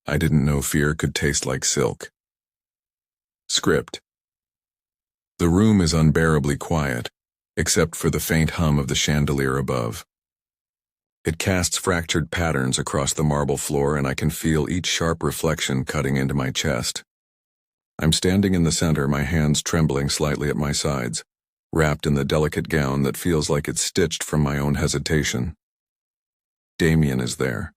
I didn't know fear could taste like silk. Script. The room is unbearably quiet, except for the faint hum of the chandelier above. It casts fractured patterns across the marble floor, and I can feel each sharp reflection cutting into my chest. I'm standing in the center, my hands trembling slightly at my sides, wrapped in the delicate gown that feels like it's stitched from my own hesitation. Damien is there.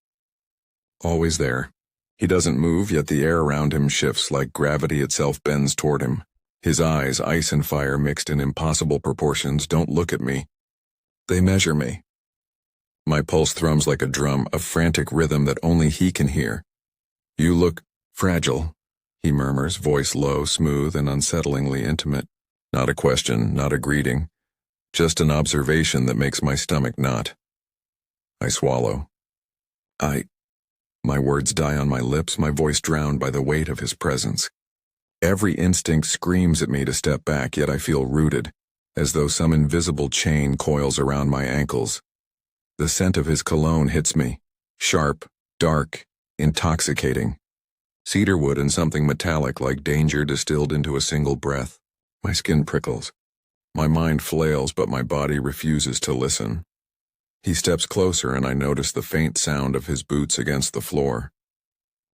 Always there. He doesn't move, yet the air around him shifts like gravity itself bends toward him. His eyes, ice and fire mixed in impossible proportions, don't look at me. They measure me. My pulse thrums like a drum, a frantic rhythm that only he can hear. "You look fragile," he murmurs, voice low, smooth, and unsettlingly intimate. Not a question, not a greeting, just an observation that makes my stomach knot. I swallow. My words die on my lips, my voice drowned by the weight of his presence. Every instinct screams at me to step back, yet I feel rooted, as though some invisible chain coils around my ankles. The scent of his cologne hits me, sharp, dark, intoxicating. Cedarwood and something metallic like danger distilled into a single breath. My skin prickles. My mind flails, but my body refuses to listen. He steps closer, and I notice the faint sound of his boots against the floor.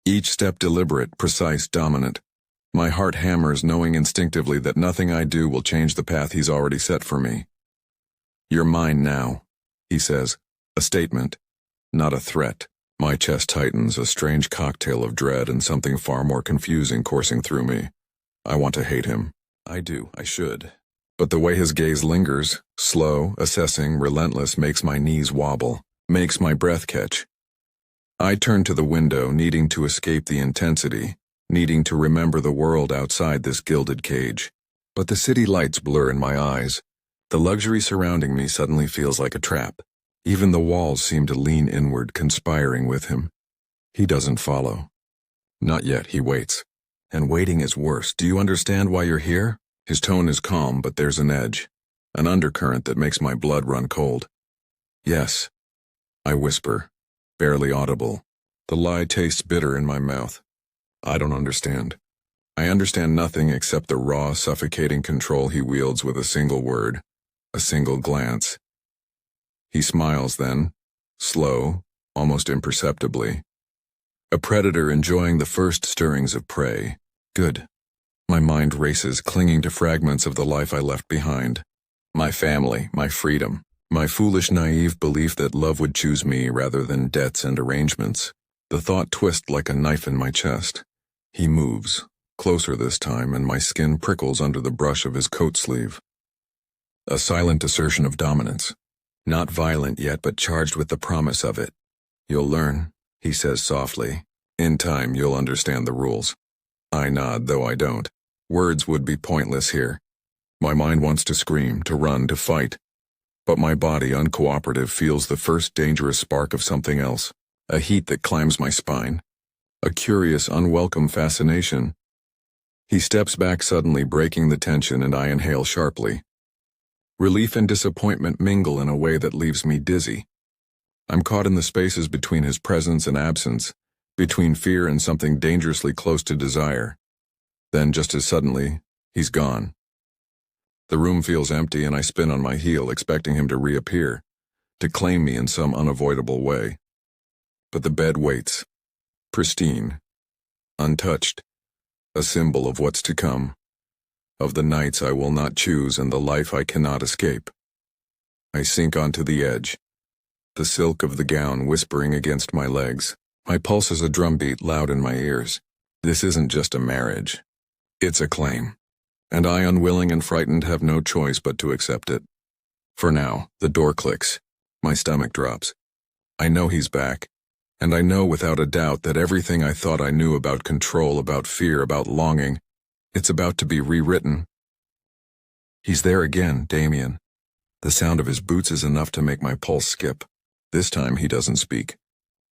Each step deliberate, precise, dominant. My heart hammers, knowing instinctively that nothing I do will change the path he's already set for me. "You're mine now," he says, a statement, not a threat. My chest tightens, a strange cocktail of dread and something far more confusing coursing through me. I want to hate him. I do, I should. But the way his gaze lingers, slow, assessing, relentless, makes my knees wobble, makes my breath catch. I turn to the window, needing to escape the intensity, needing to remember the world outside this gilded cage. But the city lights blur in my eyes. The luxury surrounding me suddenly feels like a trap. Even the walls seem to lean inward, conspiring with him. He doesn't follow. Not yet, he waits. And waiting is worse. "Do you understand why you're here?" His tone is calm, but there's an edge, an undercurrent that makes my blood run cold. "Yes," I whisper, barely audible. The lie tastes bitter in my mouth. I don't understand. I understand nothing except the raw, suffocating control he wields with a single word, a single glance. He smiles then, slow, almost imperceptibly. A predator enjoying the first stirrings of prey. Good. My mind races, clinging to fragments of the life I left behind. My family, my freedom, my foolish, naive belief that love would choose me rather than debts and arrangements. The thought twists like a knife in my chest. He moves, closer this time, and my skin prickles under the brush of his coat sleeve. A silent assertion of dominance. Not violent yet, but charged with the promise of it. "You'll learn," he says softly. "In time, you'll understand the rules." I nod, though I don't. Words would be pointless here. My mind wants to scream, to run, to fight. But my body, uncooperative, feels the first dangerous spark of something else. A heat that climbs my spine. A curious, unwelcome fascination. He steps back suddenly, breaking the tension, and I inhale sharply. Relief and disappointment mingle in a way that leaves me dizzy. I'm caught in the spaces between his presence and absence, between fear and something dangerously close to desire. Then, just as suddenly, he's gone. The room feels empty, and I spin on my heel, expecting him to reappear, to claim me in some unavoidable way. But the bed waits, pristine, untouched, a symbol of what's to come, of the nights I will not choose and the life I cannot escape. I sink onto the edge, the silk of the gown whispering against my legs. My pulse is a drumbeat loud in my ears. This isn't just a marriage. It's a claim. And I, unwilling and frightened, have no choice but to accept it. For now, the door clicks. My stomach drops. I know he's back. And I know without a doubt that everything I thought I knew about control, about fear, about longing, it's about to be rewritten. He's there again, Damien. The sound of his boots is enough to make my pulse skip. This time he doesn't speak.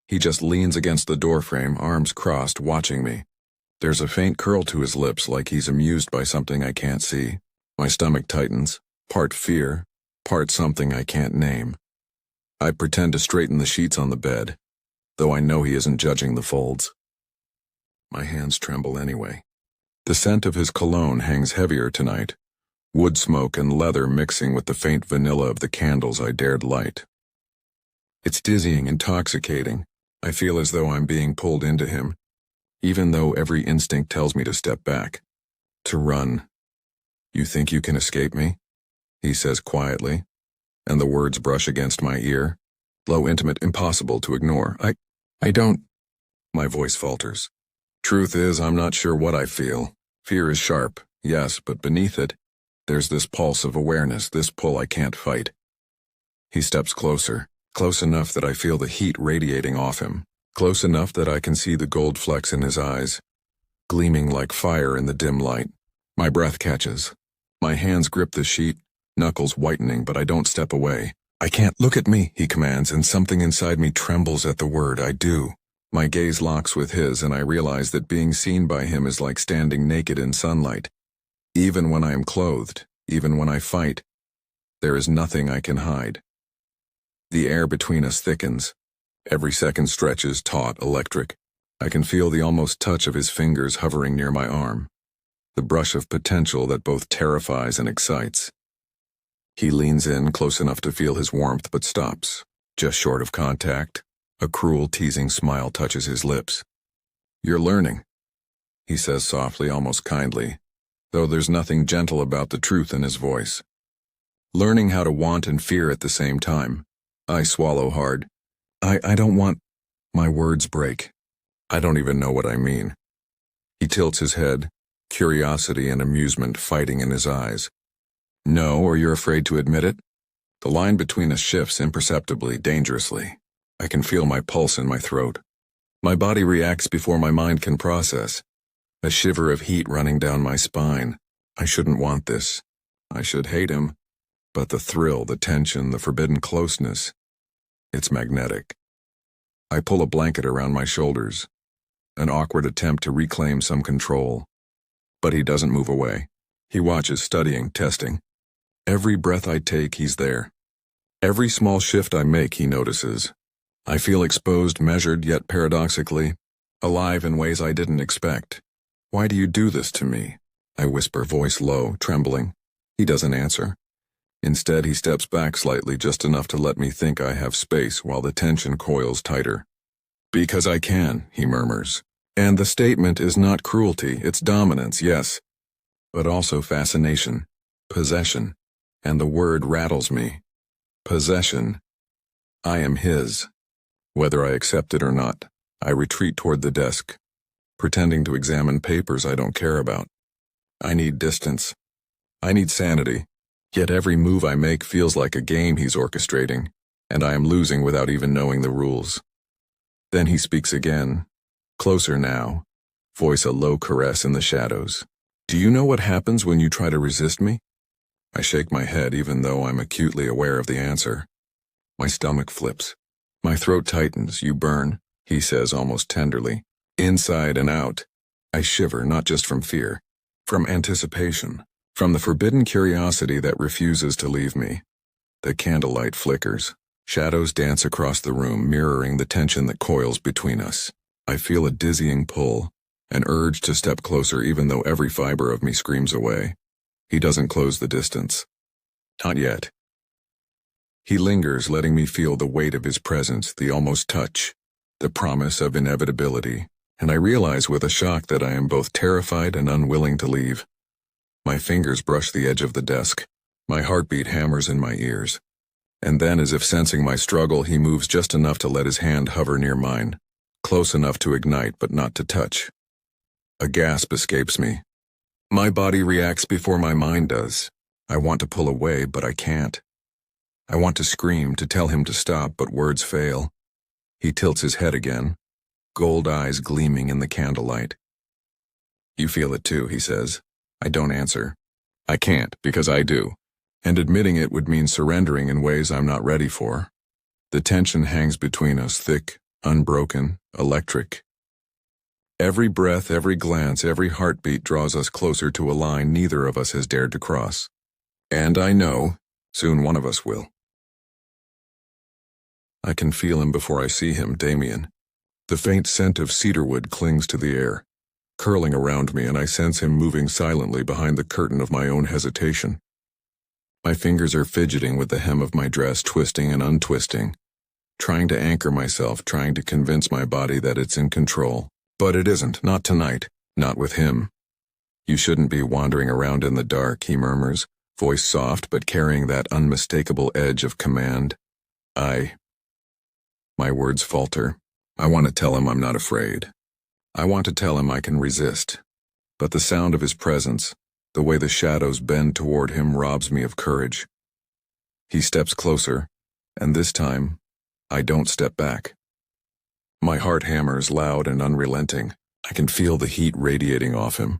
He just leans against the doorframe, arms crossed, watching me. There's a faint curl to his lips, like he's amused by something I can't see. My stomach tightens, part fear, part something I can't name. I pretend to straighten the sheets on the bed, though I know he isn't judging the folds. My hands tremble anyway. The scent of his cologne hangs heavier tonight, wood smoke and leather mixing with the faint vanilla of the candles I dared light. It's dizzying, intoxicating. I feel as though I'm being pulled into him, even though every instinct tells me to step back, to run. "You think you can escape me?" he says quietly, and the words brush against my ear. Low, intimate, impossible to ignore. I don't. My voice falters. Truth is, I'm not sure what I feel. Fear is sharp, yes, but beneath it, there's this pulse of awareness, this pull I can't fight. He steps closer, close enough that I feel the heat radiating off him, close enough that I can see the gold flecks in his eyes, gleaming like fire in the dim light. My breath catches. My hands grip the sheet, knuckles whitening, but I don't step away. "I can't look at me," he commands, and something inside me trembles at the word. I do. My gaze locks with his, and I realize that being seen by him is like standing naked in sunlight. Even when I am clothed, even when I fight, there is nothing I can hide. The air between us thickens. Every second stretches taut, electric. I can feel the almost touch of his fingers hovering near my arm, the brush of potential that both terrifies and excites. He leans in close enough to feel his warmth but stops, just short of contact. A cruel, teasing smile touches his lips. "You're learning," he says softly, almost kindly, though there's nothing gentle about the truth in his voice. "Learning how to want and fear at the same time." I swallow hard. I don't want. My words break. I don't even know what I mean. He tilts his head, curiosity and amusement fighting in his eyes. "No, or you're afraid to admit it?" The line between us shifts imperceptibly, dangerously. I can feel my pulse in my throat. My body reacts before my mind can process. A shiver of heat running down my spine. I shouldn't want this. I should hate him. But the thrill, the tension, the forbidden closeness, it's magnetic. I pull a blanket around my shoulders, an awkward attempt to reclaim some control. But he doesn't move away. He watches, studying, testing. Every breath I take, he's there. Every small shift I make, he notices. I feel exposed, measured, yet paradoxically, alive in ways I didn't expect. "Why do you do this to me?" I whisper, voice low, trembling. He doesn't answer. Instead, he steps back slightly, just enough to let me think I have space while the tension coils tighter. "Because I can," he murmurs. And the statement is not cruelty, it's dominance, yes, but also fascination, possession, and the word rattles me. Possession. I am his. Whether I accept it or not, I retreat toward the desk, pretending to examine papers I don't care about. I need distance. I need sanity. Yet every move I make feels like a game he's orchestrating, and I am losing without even knowing the rules. Then he speaks again, closer now, voice a low caress in the shadows. "Do you know what happens when you try to resist me?" I shake my head even though I'm acutely aware of the answer. My stomach flips. My throat tightens. "You burn," he says almost tenderly. "Inside and out." I shiver, not just from fear, from anticipation, from the forbidden curiosity that refuses to leave me. The candlelight flickers. Shadows dance across the room, mirroring the tension that coils between us. I feel a dizzying pull, an urge to step closer even though every fiber of me screams away. He doesn't close the distance. Not yet. He lingers, letting me feel the weight of his presence, the almost touch, the promise of inevitability, and I realize with a shock that I am both terrified and unwilling to leave. My fingers brush the edge of the desk. My heartbeat hammers in my ears. And then, as if sensing my struggle, he moves just enough to let his hand hover near mine, close enough to ignite but not to touch. A gasp escapes me. My body reacts before my mind does. I want to pull away, but I can't. I want to scream, to tell him to stop, but words fail. He tilts his head again, gold eyes gleaming in the candlelight. "You feel it too," he says. I don't answer. I can't, because I do. And admitting it would mean surrendering in ways I'm not ready for. The tension hangs between us, thick, unbroken, electric. Every breath, every glance, every heartbeat draws us closer to a line neither of us has dared to cross. And I know, soon one of us will. I can feel him before I see him, Damien. The faint scent of cedarwood clings to the air. curling around me, and I sense him moving silently behind the curtain of my own hesitation. My fingers are fidgeting with the hem of my dress, twisting and untwisting, trying to anchor myself, trying to convince my body that it's in control. But it isn't, not tonight, not with him. "You shouldn't be wandering around in the dark," he murmurs, voice soft but carrying that unmistakable edge of command. My words falter. I want to tell him I'm not afraid. I want to tell him I can resist. But the sound of his presence, the way the shadows bend toward him, robs me of courage. He steps closer, and this time, I don't step back. My heart hammers loud and unrelenting. I can feel the heat radiating off him,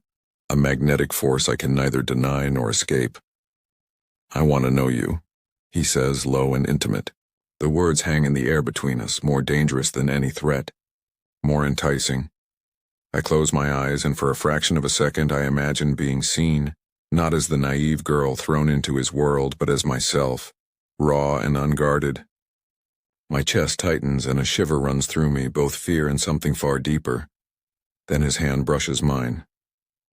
a magnetic force I can neither deny nor escape. "I want to know you," he says, low and intimate. The words hang in the air between us, more dangerous than any threat, more enticing. I close my eyes, and for a fraction of a second I imagine being seen, not as the naive girl thrown into his world, but as myself, raw and unguarded. My chest tightens and a shiver runs through me, both fear and something far deeper. Then his hand brushes mine.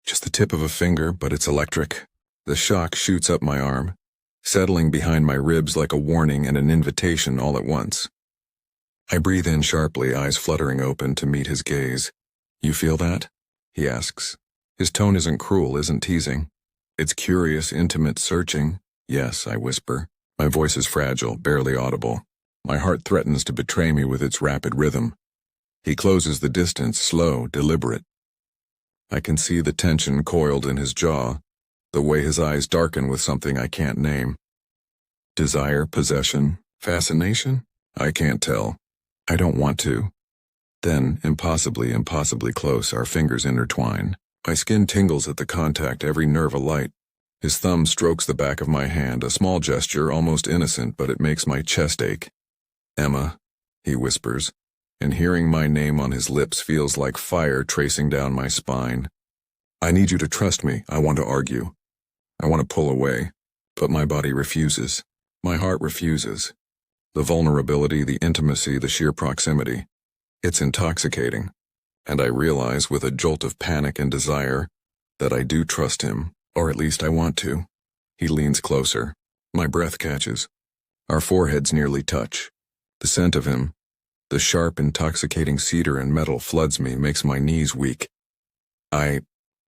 Just the tip of a finger, but it's electric. The shock shoots up my arm, settling behind my ribs like a warning and an invitation all at once. I breathe in sharply, eyes fluttering open to meet his gaze. "You feel that?" he asks. His tone isn't cruel, isn't teasing. It's curious, intimate, searching. "Yes," I whisper. My voice is fragile, barely audible. My heart threatens to betray me with its rapid rhythm. He closes the distance, slow, deliberate. I can see the tension coiled in his jaw, the way his eyes darken with something I can't name. Desire, possession, fascination? I can't tell. I don't want to. Then, impossibly close, our fingers intertwine. My skin tingles at the contact, every nerve alight. His thumb strokes the back of my hand, a small gesture, almost innocent, but it makes my chest ache. "Emma," he whispers, and hearing my name on his lips feels like fire tracing down my spine. "I need you to trust me. I want to argue. I want to pull away, but my body refuses. My heart refuses. The vulnerability, the intimacy, the sheer proximity. It's intoxicating, and I realize with a jolt of panic and desire that I do trust him, or at least I want to. He leans closer. My breath catches. Our foreheads nearly touch. The scent of him, the sharp, intoxicating cedar and metal floods me, makes my knees weak. I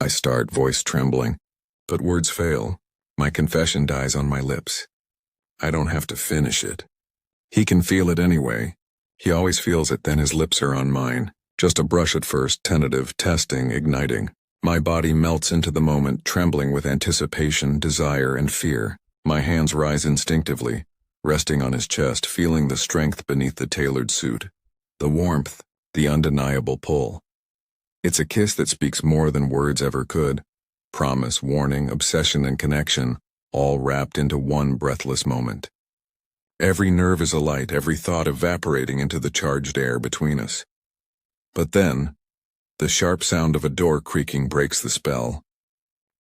start, voice trembling. But words fail. My confession dies on my lips. I don't have to finish it. He can feel it anyway. He always feels it, then his lips are on mine. Just a brush at first, tentative, testing, igniting. My body melts into the moment, trembling with anticipation, desire, and fear. My hands rise instinctively, resting on his chest, feeling the strength beneath the tailored suit. The warmth, the undeniable pull. It's a kiss that speaks more than words ever could. Promise, warning, obsession, and connection, all wrapped into one breathless moment. Every nerve is alight, every thought evaporating into the charged air between us. But then, the sharp sound of a door creaking breaks the spell.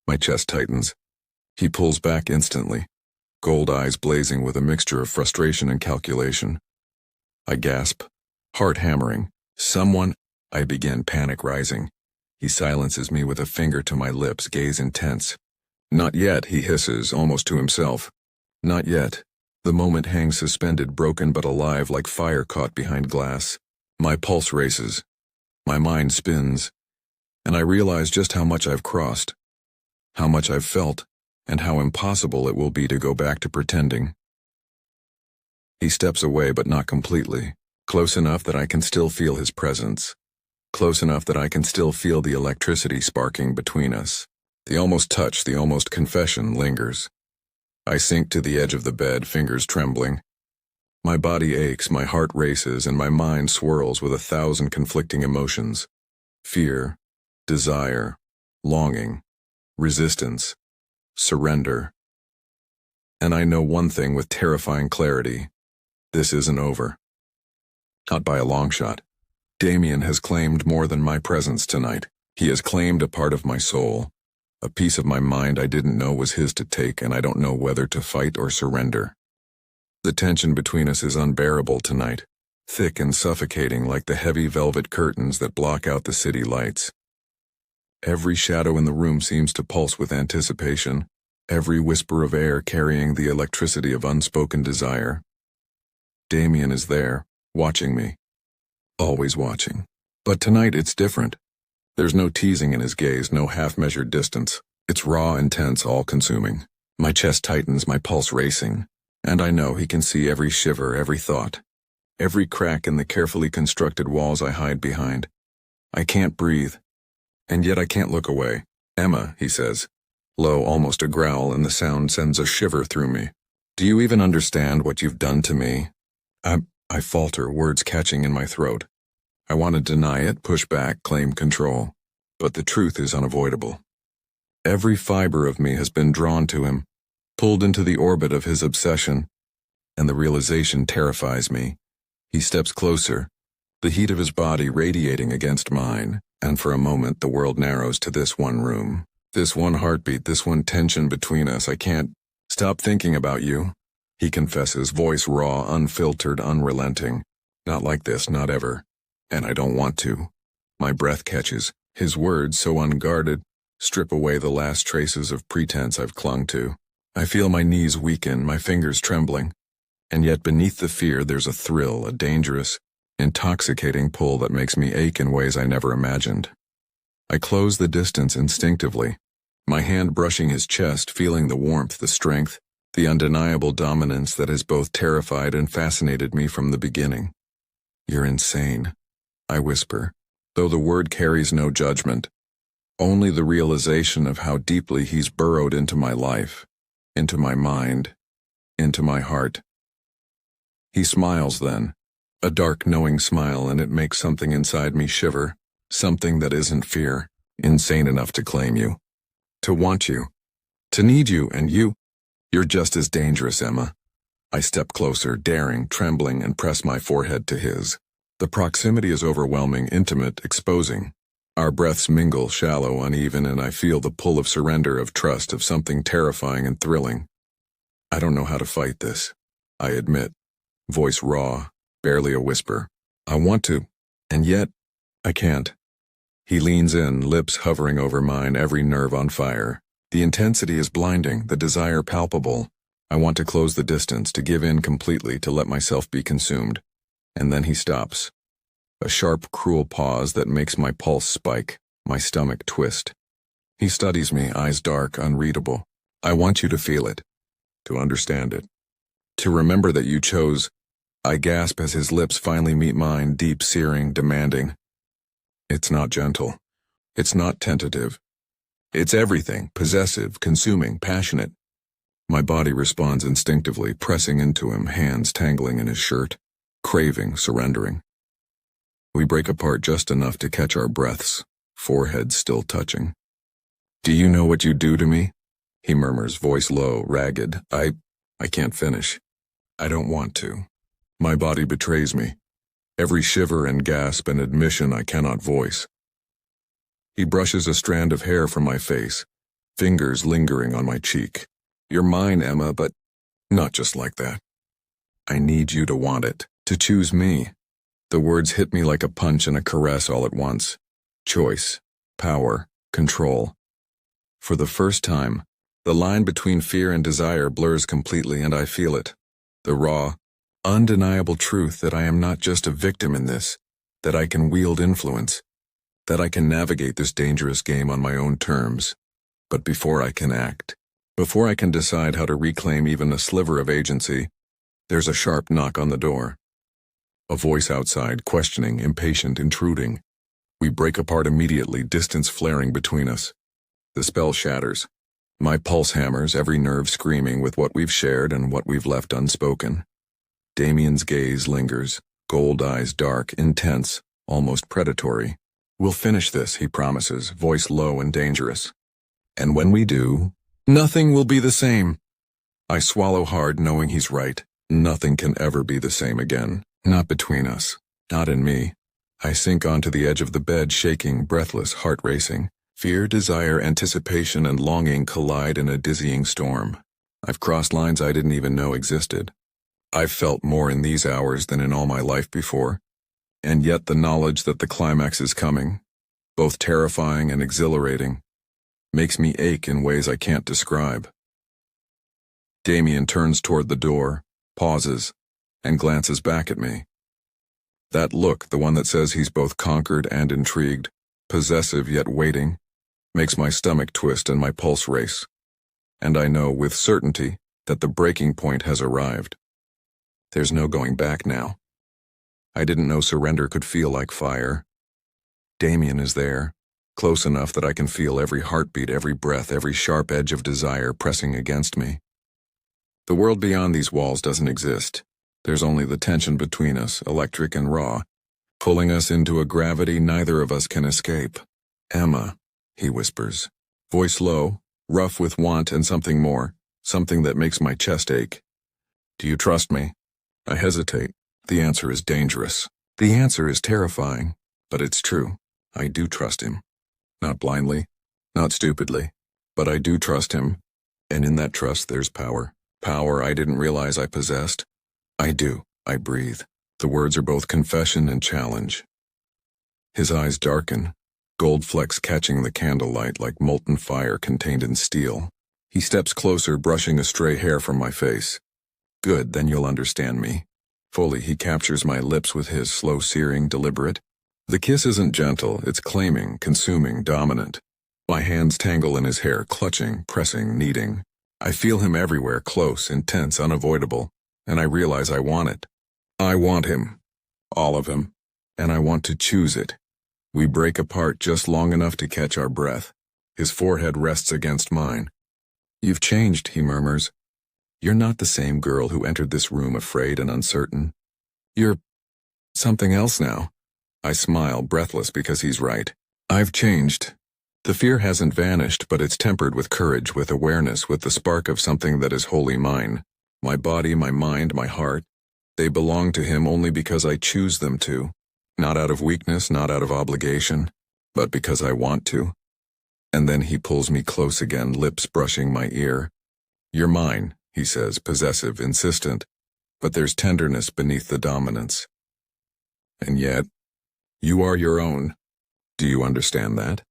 My chest tightens. He pulls back instantly, gold eyes blazing with a mixture of frustration and calculation. I gasp, heart hammering. "Someone," I begin, panic rising. He silences me with a finger to my lips, gaze intense. "Not yet," he hisses, almost to himself. "Not yet." The moment hangs suspended, broken but alive, like fire caught behind glass. My pulse races. My mind spins. And I realize just how much I've crossed, how much I've felt, and how impossible it will be to go back to pretending. He steps away, but not completely. Close enough that I can still feel his presence. Close enough that I can still feel the electricity sparking between us. The almost touch, the almost confession lingers. I sink to the edge of the bed, fingers trembling. My body aches, my heart races, and my mind swirls with 1,000 conflicting emotions. Fear, desire, longing, resistance, surrender. And I know one thing with terrifying clarity. This isn't over. Not by a long shot. Damien has claimed more than my presence tonight. He has claimed a part of my soul, a piece of my mind I didn't know was his to take, and I don't know whether to fight or surrender. The tension between us is unbearable tonight, thick and suffocating like the heavy velvet curtains that block out the city lights. Every shadow in the room seems to pulse with anticipation, every whisper of air carrying the electricity of unspoken desire. Damien is there, watching me. Always watching. But tonight it's different. There's no teasing in his gaze, no half-measured distance. It's raw, intense, all-consuming. My chest tightens, my pulse racing. And I know he can see every shiver, every thought. Every crack in the carefully constructed walls I hide behind. I can't breathe. And yet I can't look away. "Emma," he says. Low, almost a growl, and the sound sends a shiver through me. "Do you even understand what you've done to me?" I falter, words catching in my throat. I want to deny it, push back, claim control. But the truth is unavoidable. Every fiber of me has been drawn to him, pulled into the orbit of his obsession, and the realization terrifies me. He steps closer, the heat of his body radiating against mine, and for a moment the world narrows to this one room. This one heartbeat, this one tension between us. "I can't stop thinking about you," he confesses, voice raw, unfiltered, unrelenting. "Not like this, not ever. And I don't want to." My breath catches. His words, so unguarded, strip away the last traces of pretense I've clung to. I feel my knees weaken, my fingers trembling. And yet beneath the fear there's a thrill, a dangerous, intoxicating pull that makes me ache in ways I never imagined. I close the distance instinctively, my hand brushing his chest, feeling the warmth, the strength, the undeniable dominance that has both terrified and fascinated me from the beginning. "You're insane," I whisper, though the word carries no judgment, only the realization of how deeply he's burrowed into my life, into my mind, into my heart. He smiles then, a dark knowing smile, and it makes something inside me shiver, something that isn't fear, insane enough to claim you, to want you, to need you, and you're just as dangerous, Emma. I step closer, daring, trembling, and press my forehead to his. The proximity is overwhelming, intimate, exposing. Our breaths mingle, shallow, uneven, and I feel the pull of surrender, of trust, of something terrifying and thrilling. I don't know how to fight this, I admit, voice raw, barely a whisper. I want to, and yet, I can't. He leans in, lips hovering over mine, every nerve on fire. The intensity is blinding, the desire palpable. I want to close the distance, to give in completely, to let myself be consumed. And then he stops. A sharp, cruel pause that makes my pulse spike, my stomach twist. He studies me, eyes dark, unreadable. "I want you to feel it, to understand it, to remember that you chose." I gasp as his lips finally meet mine, deep, searing, demanding. It's not gentle. It's not tentative. It's everything, possessive, consuming, passionate. My body responds instinctively, pressing into him, hands tangling in his shirt, craving, surrendering. We break apart just enough to catch our breaths, foreheads still touching. "Do you know what you do to me?" he murmurs, voice low, ragged. I can't finish. I don't want to. My body betrays me. Every shiver and gasp an admission I cannot voice. He brushes a strand of hair from my face, fingers lingering on my cheek. "You're mine, Emma, but not just like that. I need you to want it, to choose me." The words hit me like a punch and a caress all at once. Choice, power, control. For the first time, the line between fear and desire blurs completely, and I feel it. The raw, undeniable truth that I am not just a victim in this, that I can wield influence, that I can navigate this dangerous game on my own terms. But before I can act, before I can decide how to reclaim even a sliver of agency, there's a sharp knock on the door. A voice outside, questioning, impatient, intruding. We break apart immediately, distance flaring between us. The spell shatters. My pulse hammers, every nerve screaming with what we've shared and what we've left unspoken. Damien's gaze lingers, gold eyes dark, intense, almost predatory. "We'll finish this," he promises, voice low and dangerous. "And when we do, nothing will be the same." I swallow hard, knowing he's right. Nothing can ever be the same again. Not between us. Not in me. I sink onto the edge of the bed, shaking, breathless, heart racing. Fear, desire, anticipation, and longing collide in a dizzying storm. I've crossed lines I didn't even know existed. I've felt more in these hours than in all my life before. And yet the knowledge that the climax is coming, both terrifying and exhilarating, makes me ache in ways I can't describe. Damien turns toward the door, pauses, and glances back at me. That look, the one that says he's both conquered and intrigued, possessive yet waiting, makes my stomach twist and my pulse race. And I know with certainty that the breaking point has arrived. There's no going back now. I didn't know surrender could feel like fire. Damien is there, close enough that I can feel every heartbeat, every breath, every sharp edge of desire pressing against me. The world beyond these walls doesn't exist. There's only the tension between us, electric and raw, pulling us into a gravity neither of us can escape. Emma, he whispers, voice low, rough with want and something more, something that makes my chest ache. Do you trust me? I hesitate. The answer is dangerous. The answer is terrifying, but it's true. I do trust him. Not blindly, not stupidly, but I do trust him, and in that trust there's power. Power I didn't realize I possessed. I do. I breathe. The words are both confession and challenge. His eyes darken, gold flecks catching the candlelight like molten fire contained in steel. He steps closer, brushing a stray hair from my face. Good, then you'll understand me. Fully, he captures my lips with his slow, searing, deliberate. The kiss isn't gentle, it's claiming, consuming, dominant. My hands tangle in his hair, clutching, pressing, kneading. I feel him everywhere, close, intense, unavoidable, and I realize I want it. I want him. All of him. And I want to choose it. We break apart just long enough to catch our breath. His forehead rests against mine. You've changed, he murmurs. You're not the same girl who entered this room afraid and uncertain. You're something else now. I smile, breathless because he's right. I've changed. The fear hasn't vanished, but it's tempered with courage, with awareness, with the spark of something that is wholly mine. My body, my mind, my heart, they belong to him only because I choose them to. Not out of weakness, not out of obligation, but because I want to. And then he pulls me close again, lips brushing my ear. You're mine, he says, possessive, insistent, but there's tenderness beneath the dominance. And yet, you are your own. Do you understand that?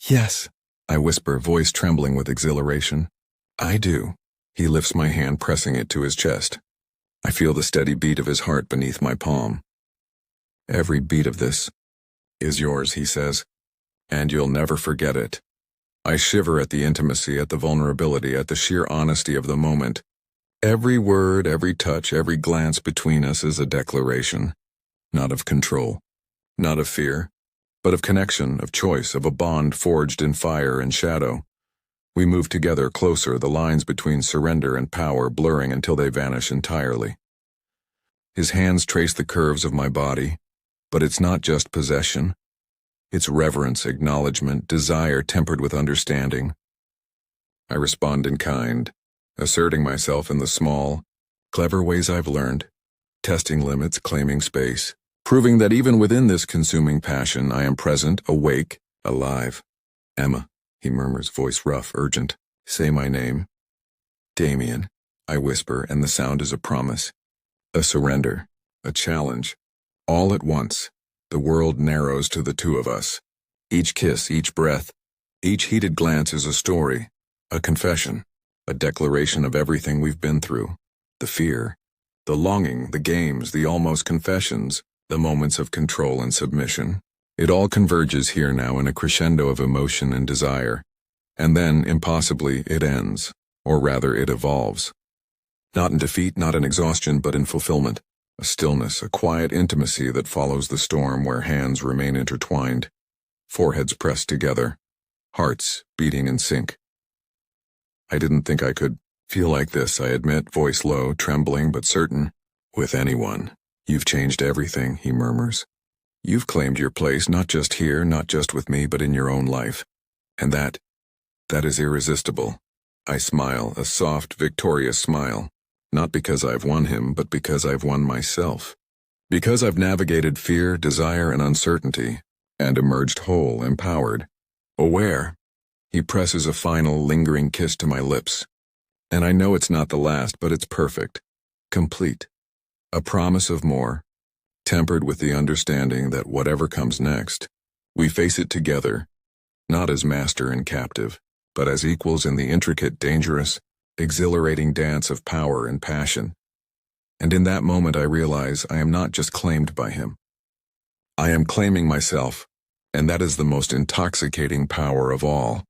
Yes, I whisper, voice trembling with exhilaration. I do. He lifts my hand, pressing it to his chest. I feel the steady beat of his heart beneath my palm. Every beat of this is yours, he says, and you'll never forget it. I shiver at the intimacy, at the vulnerability, at the sheer honesty of the moment. Every word, every touch, every glance between us is a declaration, not of control, not of fear, but of connection, of choice, of a bond forged in fire and shadow. We move together closer, the lines between surrender and power blurring until they vanish entirely. His hands trace the curves of my body, but it's not just possession. It's reverence, acknowledgement, desire tempered with understanding. I respond in kind, asserting myself in the small, clever ways I've learned, testing limits, claiming space, proving that even within this consuming passion I am present, awake, alive. Emma, he murmurs, voice rough, urgent. Say my name. Damien, I whisper, and the sound is a promise. A surrender, a challenge. All at once, the world narrows to the two of us. Each kiss, each breath, each heated glance is a story, a confession, a declaration of everything we've been through. The fear, the longing, the games, the almost confessions, the moments of control and submission. It all converges here now in a crescendo of emotion and desire. And then, impossibly, it ends, or rather it evolves. Not in defeat, not in exhaustion, but in fulfillment. A stillness, a quiet intimacy that follows the storm where hands remain intertwined, foreheads pressed together, hearts beating in sync. I didn't think I could feel like this, I admit, voice low, trembling but certain. With anyone. You've changed everything, he murmurs. You've claimed your place, not just here, not just with me, but in your own life. And that is irresistible. I smile, a soft, victorious smile. Not because I've won him, but because I've won myself. Because I've navigated fear, desire, and uncertainty, and emerged whole, empowered, aware. He presses a final, lingering kiss to my lips. And I know it's not the last, but it's perfect. Complete. A promise of more, tempered with the understanding that whatever comes next, We face it together, not as master and captive, but as equals in the intricate, dangerous, exhilarating dance of power and passion. And in that moment I realize I am not just claimed by him. I am claiming myself, and that is the most intoxicating power of all.